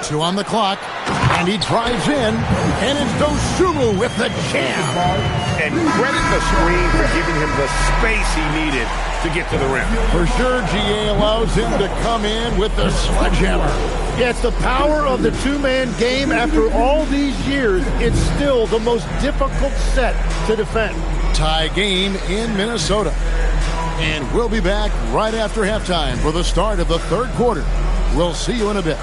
2 on the clock, and he drives in, and it's Dosunmu with the jam. And credit the screen for giving him the space he needed to get to the rim. For sure, GA allows him to come in with the sledgehammer. Yeah, it's the power of the two-man game. After all these years, it's still the most difficult set to defend. Tie game in Minnesota. And we'll be back right after halftime for the start of the third quarter. We'll see you in a bit.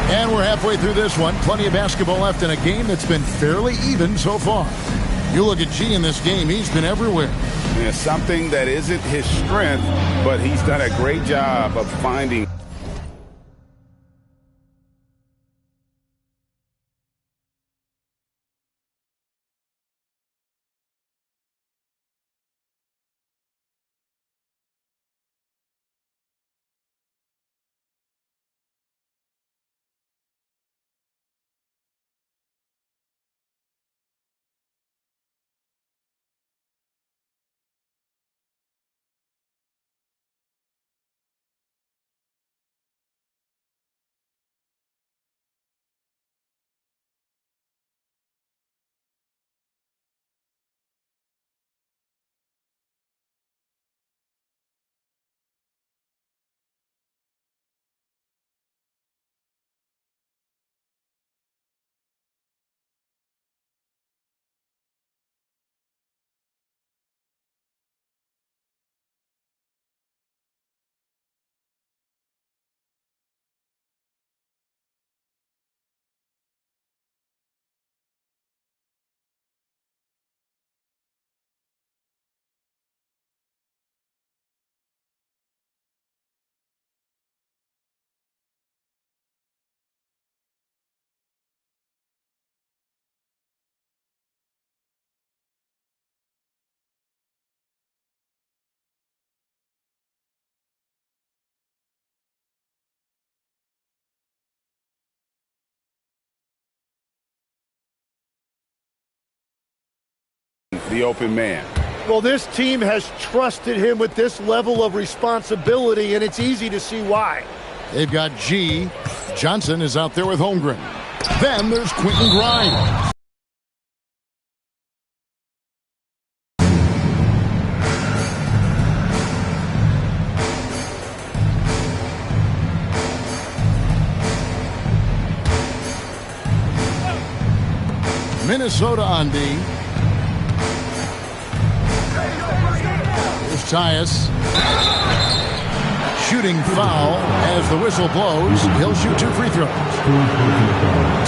And we're halfway through this one. Plenty of basketball left in a game that's been fairly even so far. You look at G in this game, he's been everywhere. Yeah, something that isn't his strength, but he's done a great job of finding. The open man. Well, this team has trusted him with this level of responsibility, and it's easy to see why. They've got G. Johnson is out there with Holmgren. Then there's Quentin Grimes. Minnesota on D. Tyus. Shooting foul as the whistle blows. He'll shoot 2 free throws.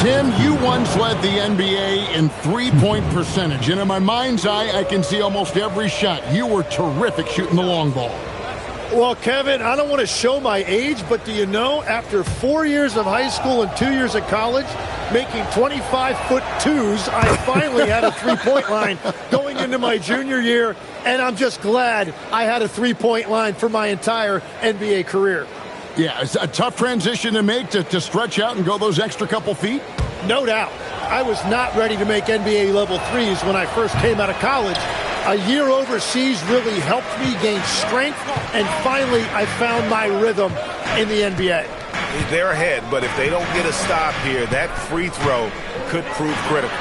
Tim, you once led the NBA in three-point percentage, and in my mind's eye, I can see almost every shot. You were terrific shooting the long ball. Well, Kevin, I don't want to show my age, but do you know, after 4 years of high school and 2 years of college, making 25-foot twos, I finally had a three-point line going into my junior year, and I'm just glad I had a three-point line for my entire NBA career. Yeah, it's a tough transition to make to stretch out and go those extra couple feet. No doubt. I was not ready to make NBA level threes when I first came out of college. A year overseas really helped me gain strength, and finally I found my rhythm in the NBA. They're ahead, but if they don't get a stop here, that free throw could prove critical.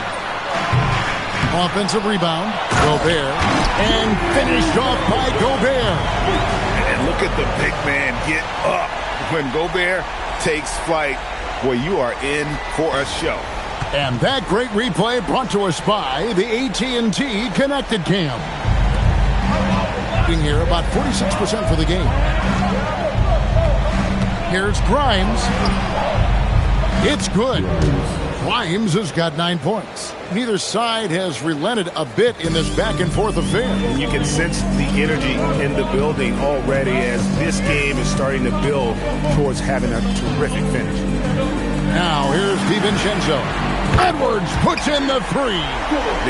Offensive rebound, Gobert, and finished off by Gobert. And look at the big man get up. When Gobert takes flight, well, you are in for a show. And that great replay brought to us by the AT&T Connected Cam. Being here about 46% for the game. Here's Grimes. It's good. Grimes has got 9 points. Neither side has relented a bit in this back-and-forth affair. You can sense the energy in the building already as this game is starting to build towards having a terrific finish. Now here's DiVincenzo. Edwards puts in the three.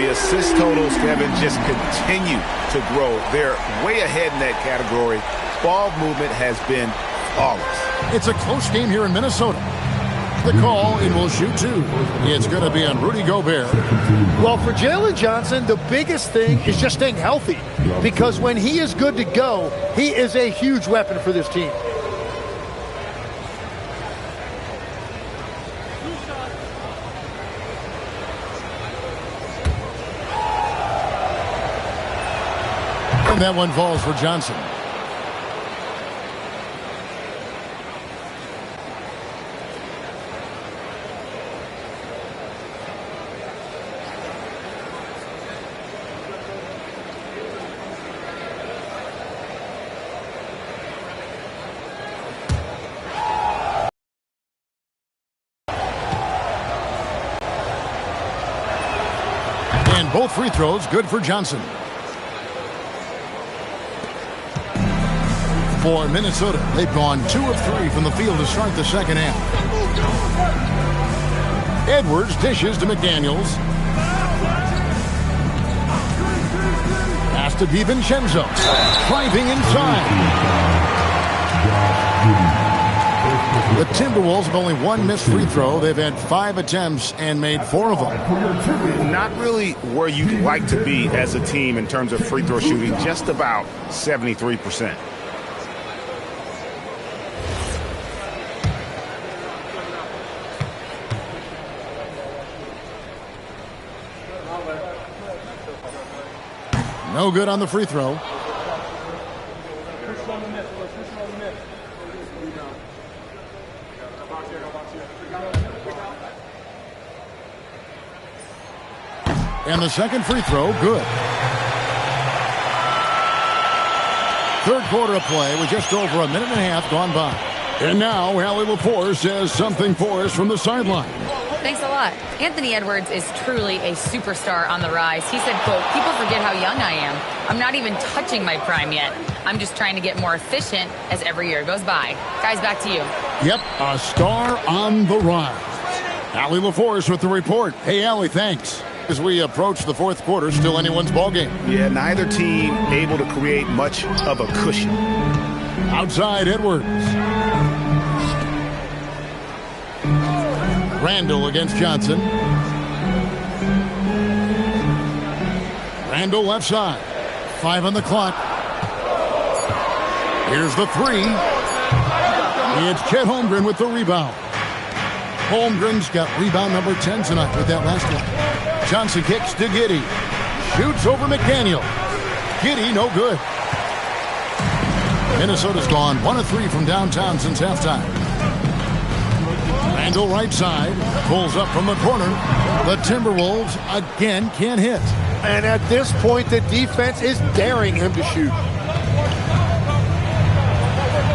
The assist totals, Kevin, just continue to grow. They're way ahead in that category. Ball movement has been flawless. It's a close game here in Minnesota. The call, and will shoot two. It's going to be on Rudy Gobert. Well, for Jalen Johnson, the biggest thing is just staying healthy, because when he is good to go, he is a huge weapon for this team. And that one falls for Johnson. And both free throws good for Johnson. For Minnesota, they've gone 2 of 3 from the field to start the second half. Edwards dishes to McDaniels. Pass to DiVincenzo. Driving inside. The Timberwolves have only one missed free throw. They've had 5 attempts and made 4 of them. Not really where you'd like to be as a team in terms of free throw shooting, just about 73%. No good on the free throw. And the second free throw, good. Third quarter of play with just over a minute and a half gone by. And now Allie LaForce says something for us from the sideline. Thanks a lot. Anthony Edwards is truly a superstar on the rise. He said, quote, "People forget how young I am. I'm not even touching my prime yet. I'm just trying to get more efficient as every year goes by." Guys, back to you. Yep, a star on the rise. Allie LaForce with the report. Hey, Allie, thanks. As we approach the fourth quarter, still anyone's ballgame. Yeah, neither team able to create much of a cushion. Outside, Edwards. Randall against Johnson. Randall left side. 5 on the clock. Here's the three. It's Chet Holmgren with the rebound. Holmgren's got rebound number 10 tonight with that last one. Johnson kicks to Giddey. Shoots over McDaniel. Giddey, no good. Minnesota's gone 1 of 3 from downtown since halftime. Randall right side. Pulls up from the corner. The Timberwolves again can't hit. And at this point, the defense is daring him to shoot.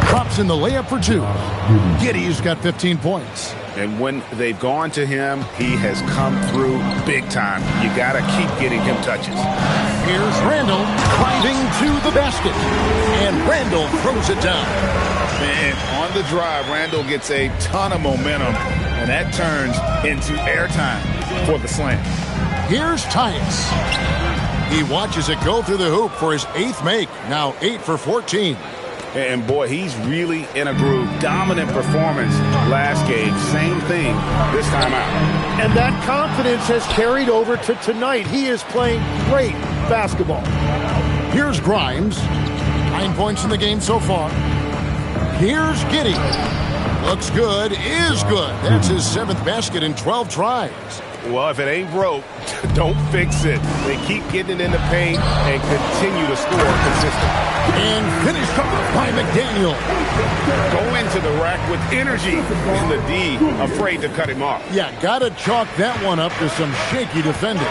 Drops in the layup for 2. Giddey's got 15 points. And when they've gone to him, he has come through big time. You got to keep getting him touches. Here's Randall driving to the basket. And Randall throws it down. And on the drive, Randall gets a ton of momentum, and that turns into airtime for the slam. Here's Tyus. He watches it go through the hoop for his 8th make. Now 8 for 14. And boy, he's really in a groove. Dominant performance last game. Same thing this time out. And that confidence has carried over to tonight. He is playing great basketball. Here's Grimes. 9 points in the game so far. Here's Giddey. Looks good, is good. That's his 7th basket in 12 tries. Well, if it ain't broke, don't fix it. They keep getting it in the paint and continue to score consistently. And finished off by McDaniel. Go into the rack with energy. And the D afraid to cut him off. Yeah, gotta chalk that one up to some shaky defending.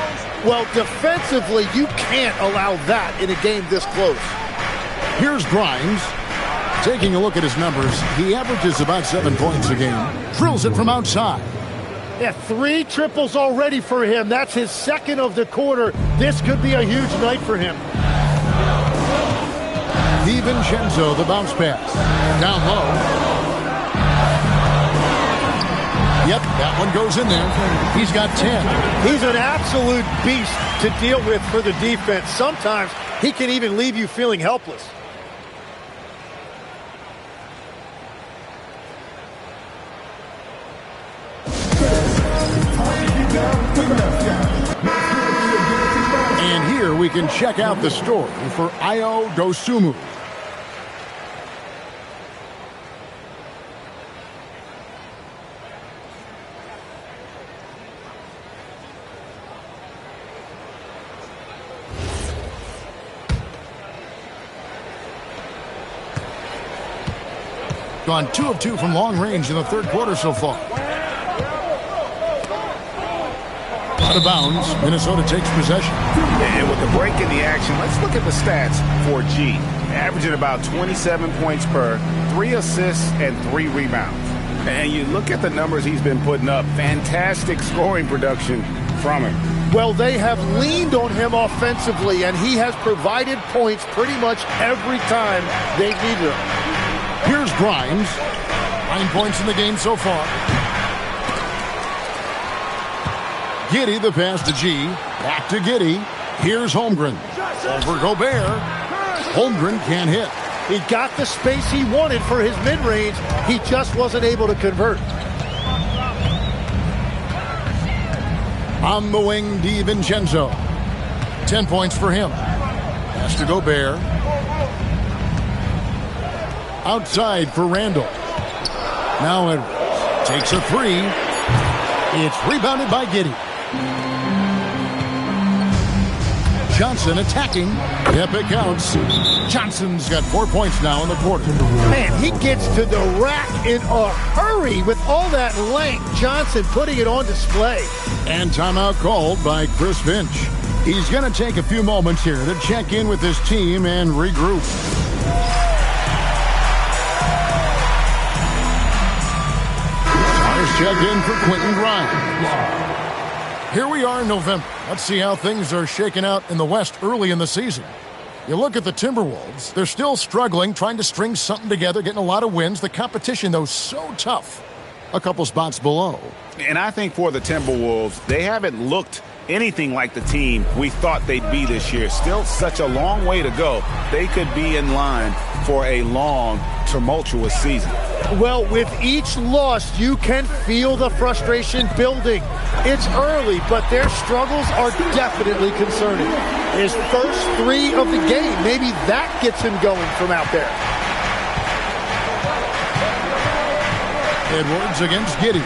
Well, defensively, you can't allow that in a game this close. Here's Grimes. Taking a look at his numbers, he averages about 7 points a game. Drills it from outside. Yeah, 3 triples already for him. That's his second of the quarter. This could be a huge night for him. DiVincenzo, the bounce pass. Down low. Yep, that one goes in there. He's got 10. He's an absolute beast to deal with for the defense. Sometimes he can even leave you feeling helpless. And here we can check out the story for Ayo Dosunmu. Gone 2 of 2 from long range in the third quarter so far. Out of bounds, Minnesota takes possession. And with the break in the action, let's look at the stats for G. Averaging about 27 points per, 3 assists, and 3 rebounds. And you look at the numbers he's been putting up, fantastic scoring production from him. Well, they have leaned on him offensively, and he has provided points pretty much every time they've needed him. Here's Grimes. 9 points in the game so far. Giddey, the pass to G. Back to Giddey. Here's Holmgren. Over Gobert. Holmgren can't hit. He got the space he wanted for his mid-range. He just wasn't able to convert. On the wing, DiVincenzo. 10 points for him. Pass to Gobert. Outside for Randall. Now Edwards takes a 3. It's rebounded by Giddey. Johnson attacking. Yep, it counts. Johnson's got 4 points now in the quarter. Man, he gets to the rack in a hurry with all that length. Johnson putting it on display. And timeout called by Chris Finch. He's going to take a few moments here to check in with his team and regroup. Checked in for Quentin Grimes. Here we are in November. Let's see how things are shaking out in the West early in the season. You look at the Timberwolves. They're still struggling, trying to string something together, getting a lot of wins. The competition, though, so tough. A couple spots below. And I think for the Timberwolves, they haven't looked anything like the team we thought they'd be this year. Still such a long way to go. They could be in line for a long, tumultuous season. Well, with each loss, you can feel the frustration building. It's early, but their struggles are definitely concerning. His first 3 of the game, maybe that gets him going from out there. Edwards against Giddey.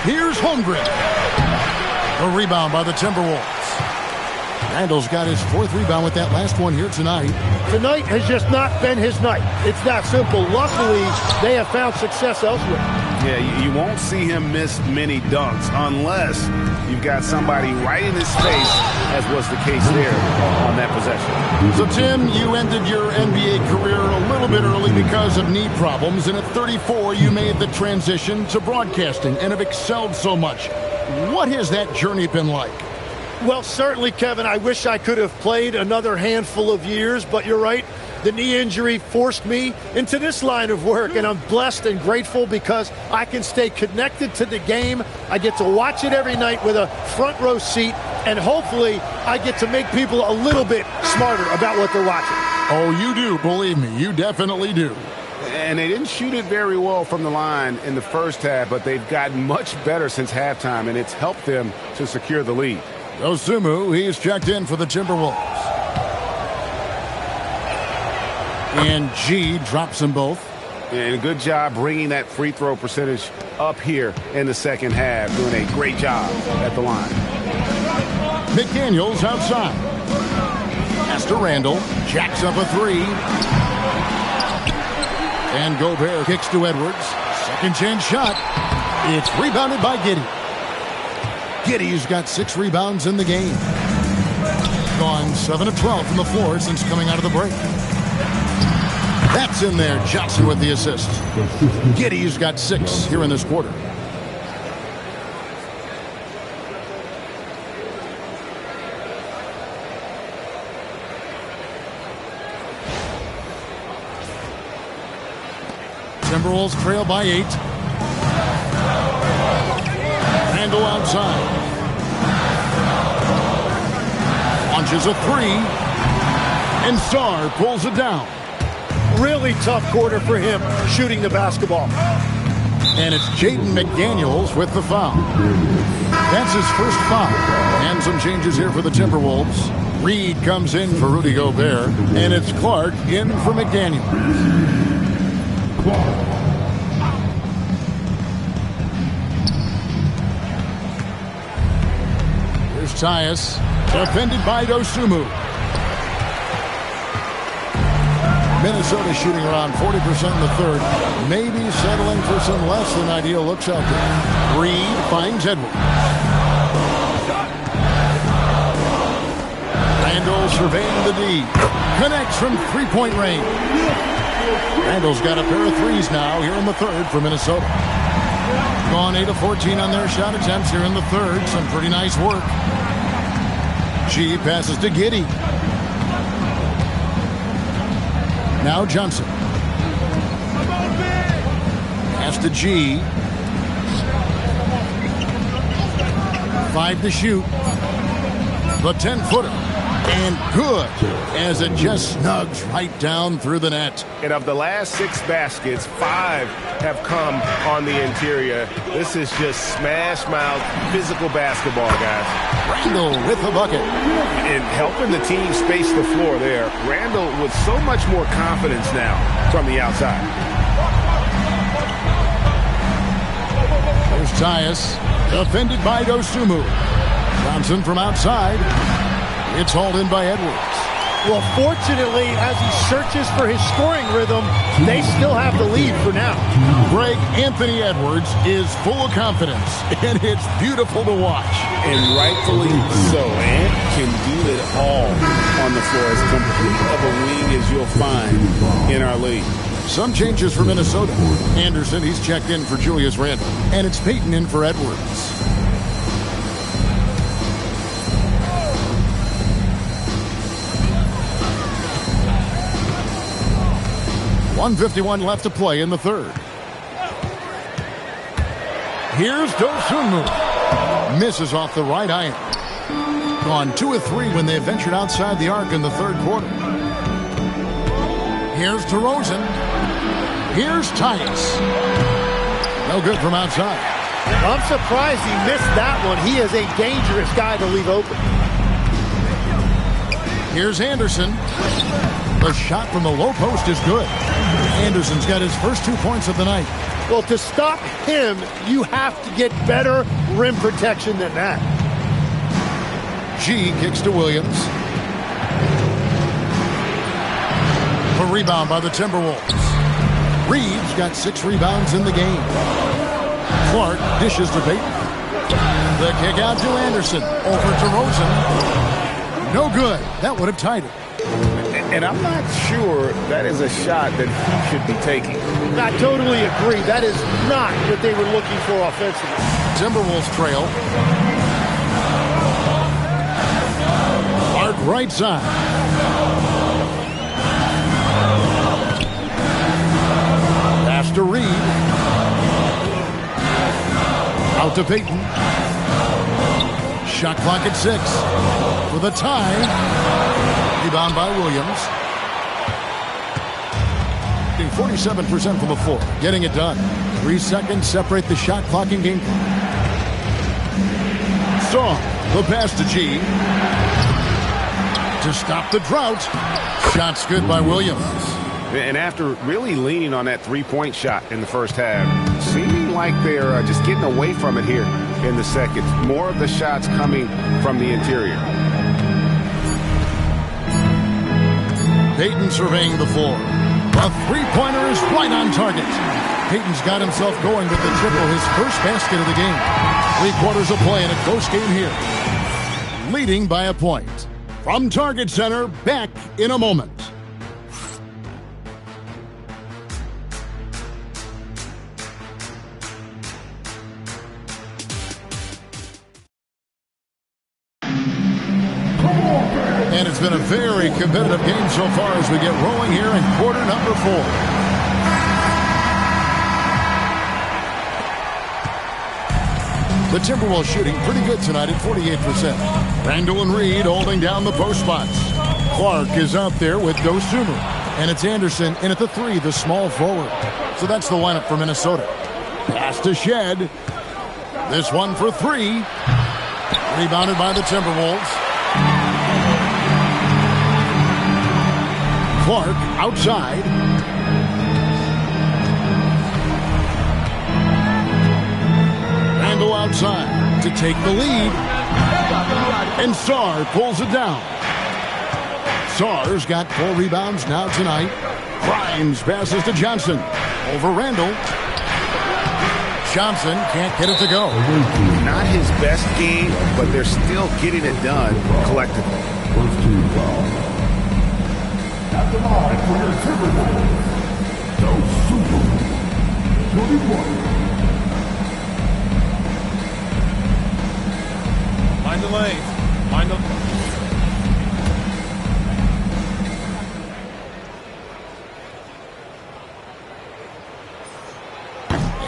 Here's Holmgren. A rebound by the Timberwolves. Randall's got his 4th rebound with that last one here tonight. Tonight has just not been his night. It's that simple. Luckily, they have found success elsewhere. Yeah, you won't see him miss many dunks unless you've got somebody right in his face, as was the case there on that possession. So, Tim, you ended your NBA career a little bit early because of knee problems, and at 34, you made the transition to broadcasting and have excelled so much. What has that journey been like? Well, certainly, Kevin, I wish I could have played another handful of years, but you're right. The knee injury forced me into this line of work, and I'm blessed and grateful because I can stay connected to the game. I get to watch it every night with a front row seat, and hopefully I get to make people a little bit smarter about what they're watching. Oh, you do, believe me. You definitely do. And they didn't shoot it very well from the line in the first half, but they've gotten much better since halftime, and it's helped them to secure the lead. Dosunmu, he's checked in for the Timberwolves. And G drops them both. And a good job bringing that free throw percentage up here in the second half. Doing a great job at the line. McDaniels outside. Pass to Randall. Jacks up a 3. And Gobert kicks to Edwards. Second chance shot. It's rebounded by Giddey. Giddey's got 6 rebounds in the game. Gone 7 of 12 from the floor since coming out of the break. That's in there. Johnson with the assist. Giddey's got 6 here in this quarter. Timberwolves trail by 8. Randall outside. Launches a 3. And Starr pulls it down. Really tough quarter for him shooting the basketball. And it's Jaden McDaniels with the foul. That's his first foul. And some changes here for the Timberwolves. Reed comes in for Rudy Gobert. And it's Clark in for McDaniels. Here's Tyus. Defended by Dosunmu. Minnesota shooting around 40% in the third. Maybe settling for some less than ideal looks out there. Reed finds Edwards. Randall surveying the D. Connects from three-point range. Randall's got a pair of threes now here in the third for Minnesota. Gone 8 of 14 on their shot attempts here in the third. Some pretty nice work. G passes to Giddey. Now Johnson. Pass to G. 5 to shoot. The 10-footer. And good, as it just snugs right down through the net. And of the last 6 baskets, 5 have come on the interior. This is just smash-mouth physical basketball, guys. Randall with the bucket. And helping the team space the floor there. Randall with so much more confidence now from the outside. There's Tyus, defended by Dosunmu. Johnson from outside. It's hauled in by Edwards. Well, fortunately, as he searches for his scoring rhythm, they still have the lead for now. Greg, Anthony Edwards is full of confidence, and it's beautiful to watch. And rightfully so. Ant can do it all on the floor. As complete of a wing as you'll find in our league. Some changes for Minnesota. Anderson, he's checked in for Julius Randle. And it's Payton in for Edwards. .151 left to play in the third. Here's Dosunmu. Misses off the right iron. Gone 2 of 3 when they ventured outside the arc in the third quarter. Here's DeRozan. Here's Tyus. No good from outside. I'm surprised he missed that one. He is a dangerous guy to leave open. Here's Anderson. The shot from the low post is good. Anderson's got his first 2 points of the night. Well, to stop him, you have to get better rim protection than that. G kicks to Williams. A rebound by the Timberwolves. Reeves got 6 rebounds in the game. Clark dishes to Payton. The kick out to Anderson. Over to Rosen. No good. That would have tied it. And I'm not sure that is a shot that he should be taking. I totally agree. That is not what they were looking for offensively. Timberwolves trail. Clark right side. Pass to Reed. Out to Payton. Shot clock at 6. For the tie. Rebound by Williams. 47% from the floor. Getting it done. 3 seconds separate the shot clock and game clock. Strong. The pass to G. To stop the drought. Shots good by Williams. And after really leaning on that three-point shot in the first half, seeming like they're just getting away from it here in the second. More of the shots coming from the interior. Payton surveying the floor. A three-pointer is right on target. Payton's got himself going with the triple, his first basket of the game. 3 quarters of play in a close game here. Leading by a point. From Target Center, back in a moment. And it's been a very competitive game so far as we get rolling here in quarter number 4. The Timberwolves shooting pretty good tonight at 48%. Randall and Reed holding down the post spots. Clark is out there with Dosunmu. And it's Anderson in at the 3, the small forward. So that's the lineup for Minnesota. Pass to Shed. This one for 3. Rebounded by the Timberwolves. Clark outside. Randall outside to take the lead. And Sarr pulls it down. Sarr's got 4 rebounds now tonight. Grimes passes to Johnson. Over Randall. Johnson can't get it to go. Not his best game, but they're still getting it done collectively. First team foul. At the line for your Timberwolves, Dosunmu, 21. Mind the lane. Mind the...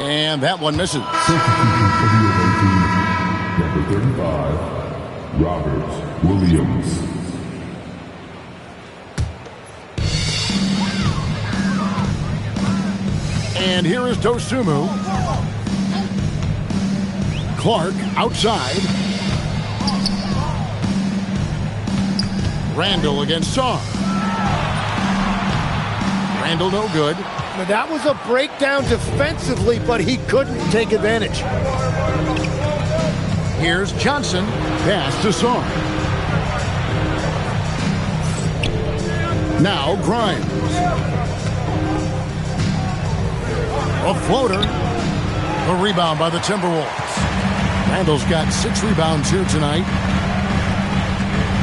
And that one misses. Substitution for the away team, number 35, Robert Williams. And here is Dosunmu. Clark outside. Randall against Sarr. Randall no good. Now, that was a breakdown defensively, but he couldn't take advantage. Here's Johnson. Pass to Sarr. Now Grimes. A floater. A rebound by the Timberwolves. Randall's got 6 rebounds here tonight.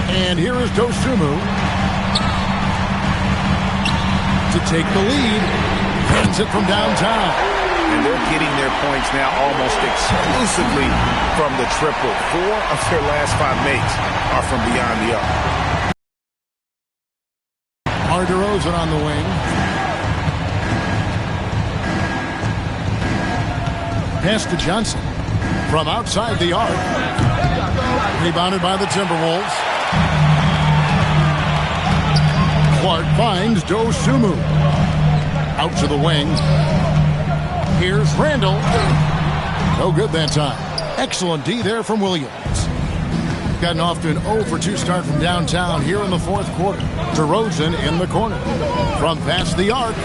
And here is Dosunmu to take the lead. Hands it from downtown. And they're getting their points now almost exclusively from the triple. 4 of their last 5 makes are from beyond the arc. DeRozan on the wing. Pass to Johnson from outside the arc. Rebounded by the Timberwolves. Clark finds Dosunmu. Out to the wing. Here's Randall. No good that time. Excellent D there from Williams. Gotten off to an 0 for 2 start from downtown here in the 4th quarter. DeRozan in the corner. From past the arc.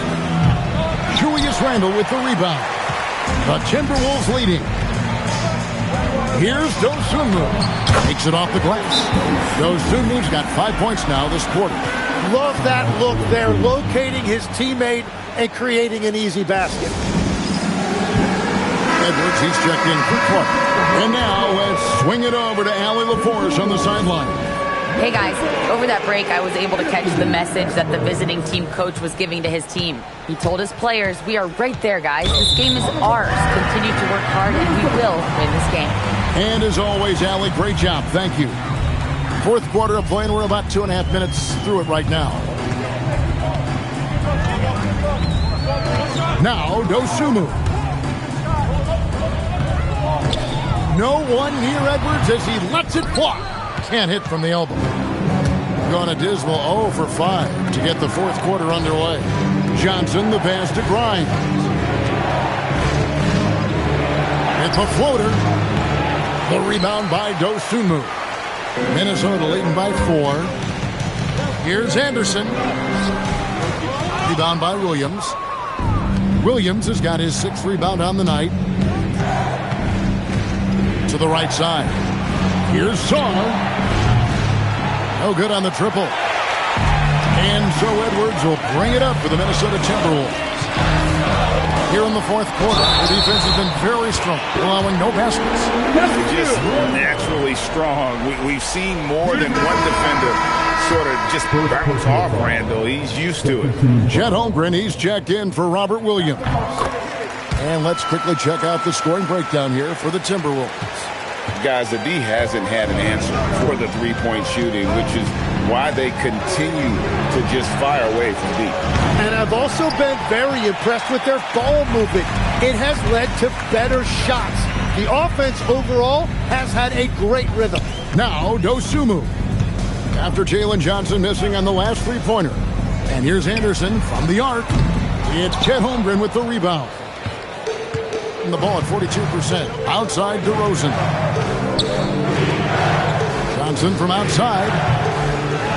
Julius Randall with the rebound. The Timberwolves leading. Here's Dosunmu. Takes it off the glass. Dosunmu's got 5 points now this quarter. Love that look there, locating his teammate and creating an easy basket. Edwards, he's checked in for Clark. And now let's swing it over to Allie LaForce on the sideline. Hey guys, over that break I was able to catch the message that the visiting team coach was giving to his team. He told his players, we are right there guys. This game is ours. Continue to work hard and we will win this game. And as always, Allie, great job. Thank you. 4th quarter of play, and we're about 2.5 minutes through it right now. Now, Dosunmu. No one near Edwards as he lets it fly. Can't hit from the elbow. Going a dismal 0 for 5 to get the 4th quarter underway. Johnson, the pass to Grimes. It's a floater. The rebound by Dosunmu. Minnesota leading by 4. Here's Anderson. Rebound by Williams. Williams has got his 6th rebound on the night. To the right side. Here's Sarr. No good on the triple. And so Edwards will bring it up for the Minnesota Timberwolves. Here in the 4th quarter, the defense has been very strong, allowing no baskets. Just naturally strong. We've seen more than one defender sort of just bounce off Randall. He's used to it. Chet Holmgren, he's checked in for Robert Williams. And let's quickly check out the scoring breakdown here for the Timberwolves. Guys, the D hasn't had an answer for the three-point shooting, which is why they continue to just fire away from deep. And I've also been very impressed with their ball movement. It has led to better shots. The offense overall has had a great rhythm. Now, Dosunmu. After Jalen Johnson missing on the last three-pointer. And here's Anderson from the arc. It's Chet Holmgren with the rebound. And the ball at 42%. Outside DeRozan. Johnson from outside.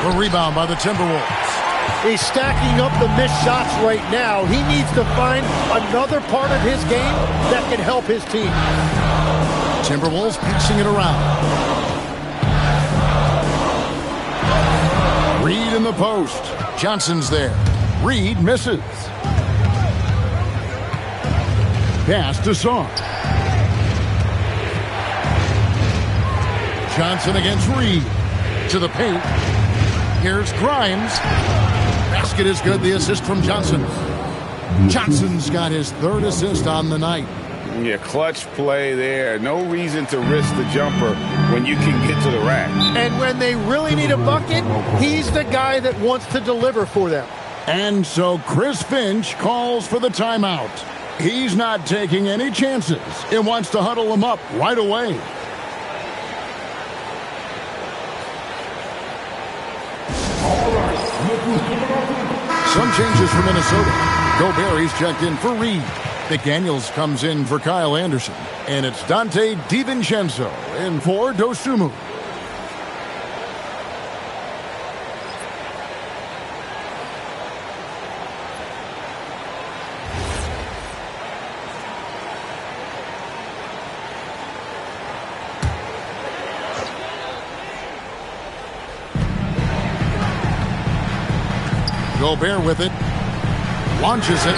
A rebound by the Timberwolves. He's stacking up the missed shots right now. He needs to find another part of his game that can help his team. Timberwolves passing it around. Reed in the post. Johnson's there. Reed misses. Pass to Saw. Johnson against Reed. To the paint. Here's Grimes. Basket is good. The assist from Johnson. Johnson's got his third assist on the night. Yeah, clutch play there. No reason to risk the jumper when you can get to the rack. And when they really need a bucket, he's the guy that wants to deliver for them. And so Chris Finch calls for the timeout. He's not taking any chances and wants to huddle them up right away. Some changes for Minnesota. Gobert checked in for Reed. McDaniels comes in for Kyle Anderson. And it's Dante DiVincenzo in for Dosunmu. Gobert with it. Launches it.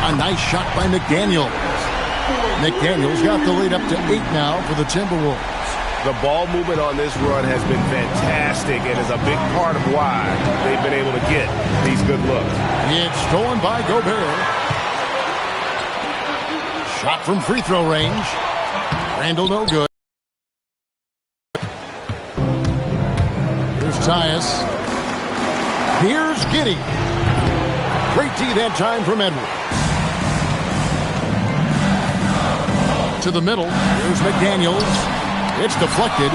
A nice shot by McDaniels. McDaniels got the lead up to 8 now for the Timberwolves. The ball movement on this run has been fantastic and is a big part of why they've been able to get these good looks. It's stolen by Gobert. Shot from free throw range. Randall no good. Here's Tyus. Here's Giddey. Great D that time from Edwards. To the middle. Here's McDaniels. It's deflected.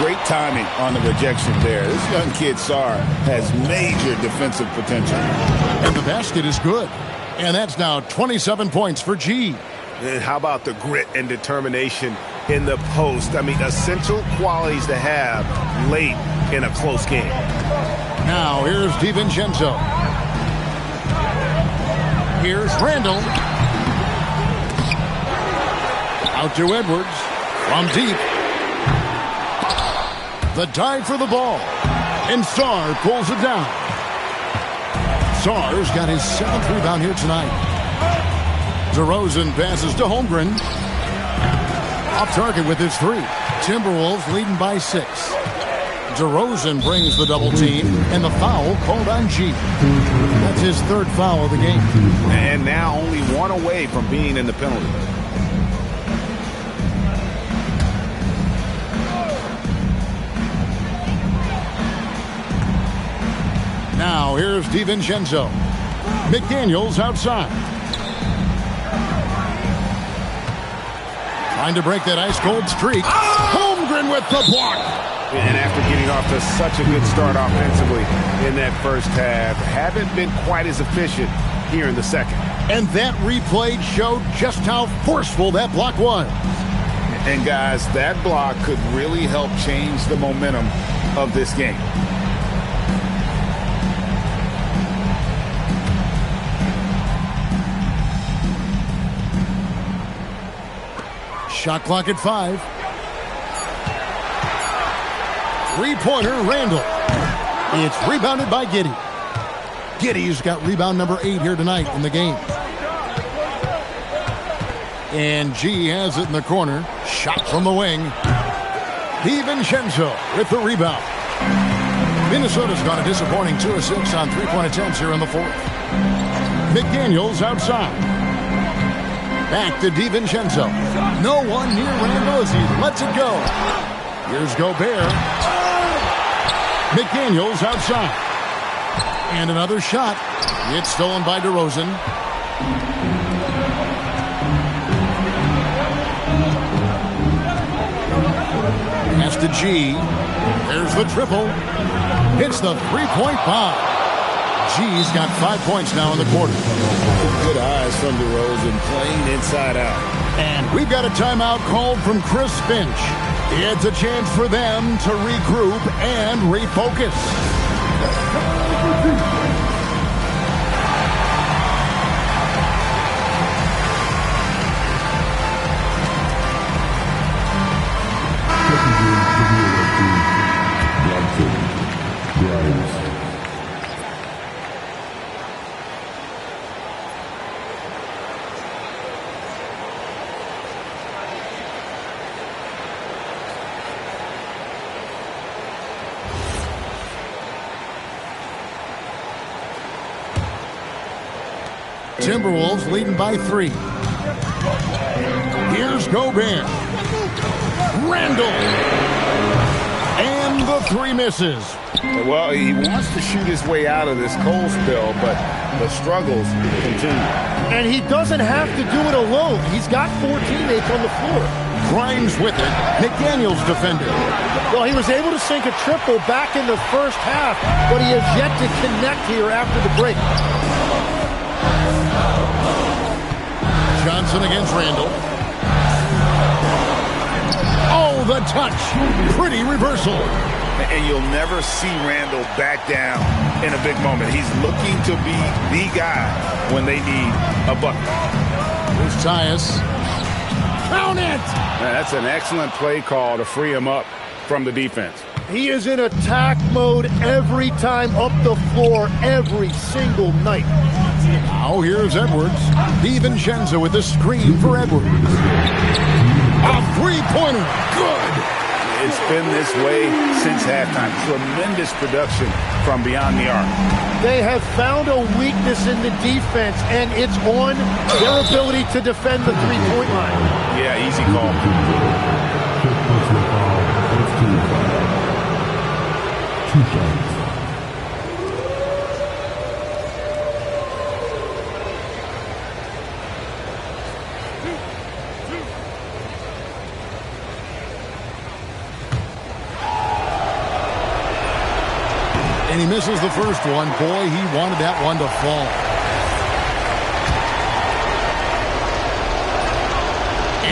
Great timing on the rejection there. This young kid, Sarr, has major defensive potential. And the basket is good. And that's now 27 points for G. And how about the grit and determination in the post? I mean, essential qualities to have late in a close game. Now, here's DiVincenzo. Here's Randall. Out to Edwards. From deep. The dive for the ball. And Sarr pulls it down. Sarr's got his 7th rebound here tonight. DeRozan passes to Holmgren. Off target with his 3. Timberwolves leading by 6. DeRozan brings the double team, and the foul called on G. That's his 3rd foul of the game. And now only 1 away from being in the penalty. Now here's DiVincenzo. McDaniels outside. Trying to break that ice-cold streak. Holmgren with the block. And after getting off to such a good start offensively in that first half, haven't been quite as efficient here in the second. And that replay showed just how forceful that block was. And guys, that block could really help change the momentum of this game. Shot clock at 5. 3-pointer, Randall. It's rebounded by Giddey. Giddey's got rebound number 8 here tonight in the game. And G has it in the corner. Shot from the wing. DiVincenzo with the rebound. Minnesota's got a disappointing 2 of 6 on 3-point attempts here in the 4th. McDaniels outside. Back to DiVincenzo. No one near Randall as he lets it go. Here's Gobert. McDaniels outside. And another shot. It's stolen by DeRozan. Pass to G. There's the triple. Hits the three-point bomb. G's got 5 points now in the quarter. Good eyes from DeRozan, playing inside out. And we've got a timeout called from Chris Finch. It's a chance for them to regroup and refocus. Timberwolves leading by 3. Here's Gobert. Randall. And the 3 misses. Well, he wants to shoot his way out of this cold spell, but the struggles continue. And he doesn't have to do it alone. He's got 4 teammates on the floor. Grimes with it. McDaniels defended. Well, he was able to sink a triple back in the first half, but he has yet to connect here after the break. Johnson against Randall. Oh, the touch. Pretty reversal. And you'll never see Randall back down in a big moment. He's looking to be the guy when they need a bucket. Here's Tyus. Count it! That's an excellent play call to free him up from the defense. He is in attack mode every time up the floor, every single night. Now here's Edwards. DiVincenzo with the screen for Edwards. A three-pointer. Good. It's been this way since halftime. Tremendous production from beyond the arc. They have found a weakness in the defense, and it's on their ability to defend the three-point line. Yeah, easy call. And he misses the first one. Boy, he wanted that one to fall.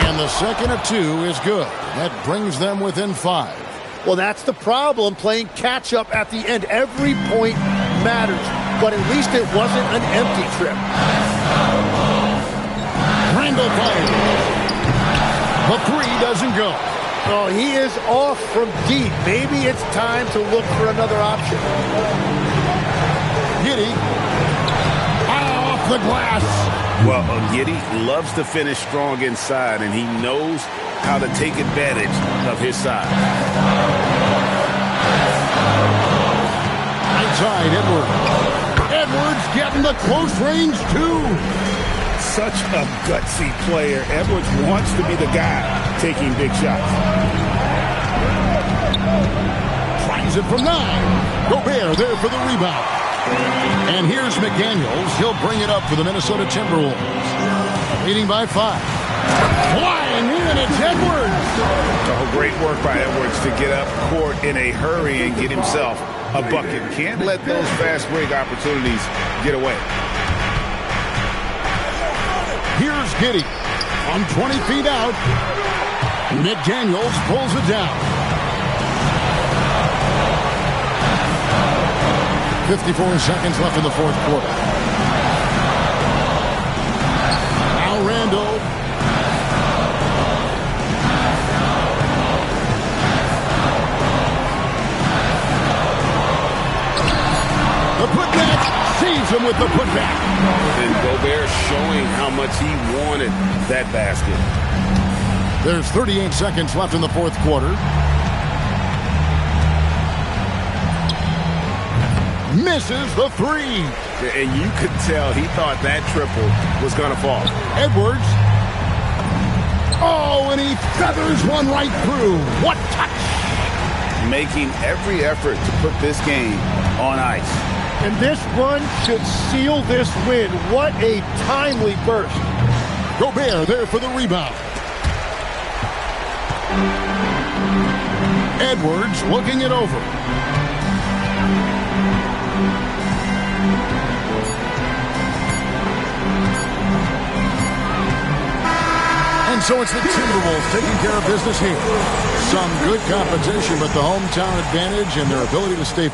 And the second of 2 is good. That brings them within 5. Well, that's the problem, playing catch-up at the end. Every point matters, but at least it wasn't an empty trip. Randall fires. The 3 doesn't go. Oh, he is off from deep. Maybe it's time to look for another option. Giddey. Off the glass. Well, Giddey loves to finish strong inside, and he knows how to take advantage of his size. Outside, Edwards. Edwards getting the close range, too. Such a gutsy player. Edwards wants to be the guy taking big shots. Tries it from 9. Gobert there for the rebound. And here's McDaniels. He'll bring it up for the Minnesota Timberwolves. Leading by 5. Flying in, it's Edwards. Oh, great work by Edwards to get up court in a hurry and get himself a bucket. Can't let those fast break opportunities get away. Here's Giddey from 20 feet out. McDaniels pulls it down. 54 seconds left in the fourth quarter. Now Randall. The putback. Sees him with the putback. And Gobert showing how much he wanted that basket. There's 38 seconds left in the fourth quarter. Misses the 3. And you could tell he thought that triple was going to fall. Edwards. Oh, and he feathers one right through. What touch! Making every effort to put this game on ice. And this run should seal this win. What a timely burst. Gobert there for the rebound. Edwards looking it over. And so it's the Timberwolves taking care of business here. Some good competition, but the hometown advantage and their ability to stay